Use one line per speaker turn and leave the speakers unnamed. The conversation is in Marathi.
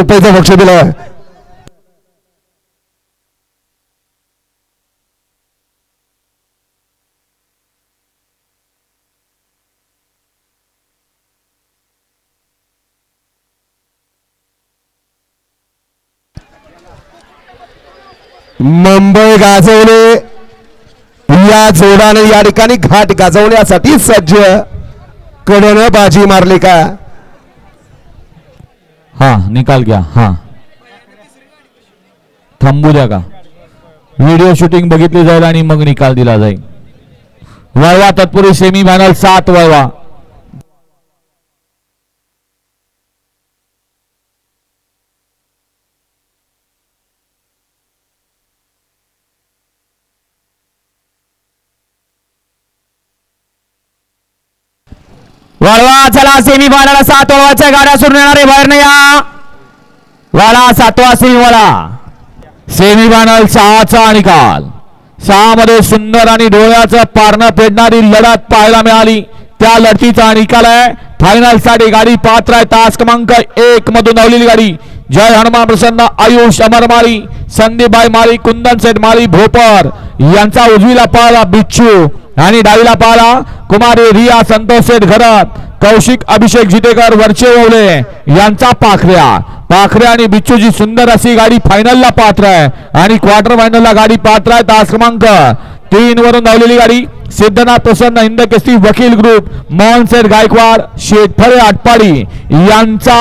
रुपयाचं बक्षीस दिलं. मुंबई गाजवले या जोडाने या ठिकाणी घाट गाजवण्यासाठी सज्ज. कडनं बाजी मारली का?
हा निकाल घ्या. हा थांबू द्या का? व्हिडिओ शूटिंग बघितली जाईल आणि मग निकाल दिला जाईल. वळवा तत्पूर्वी सेमी फायनल 7 वळवा.
वळवा चला सेमी फायनल 7 वळवाच्या गाड्या सुरू येणारे बाहेर या. वाला 7वा सेमी वाला.
सेमी फायनल 6चा निकाल. 6 मध्ये सुंदर आणि डोळ्याचं पारणं फेडणारी लढत पाहायला मिळाली. त्या लढतीचा निकाल आहे. फायनल साठी गाडी पात्र आहे. तास क्रमांक 1 मधून धावलेली गाडी जय हनुमान प्रसन्न आयुष अमर माळी संदीपभाई माळी कुंदन सेठ माळी भोपर यांचा उजवीला पाहला बिच्छू आणि डावीला पाहला कुमारी रिया संतोष सेठ घरात कौशिक अभिषेक जितेकर वरचे ओवले यांचा पाखऱ्या आणि बिच्छूची सुंदर अशी गाडी फायनलला पात्र आहे आणि क्वार्टर फायनलला गाडी पात्र आहे. तास क्रमांक 3 वरून धावलेली गाडी सिद्धनाथ प्रसन्न हिंद केसरी वकील ग्रुप मोहन सेठ गायकवाड शेतफळे आटपाडी यांचा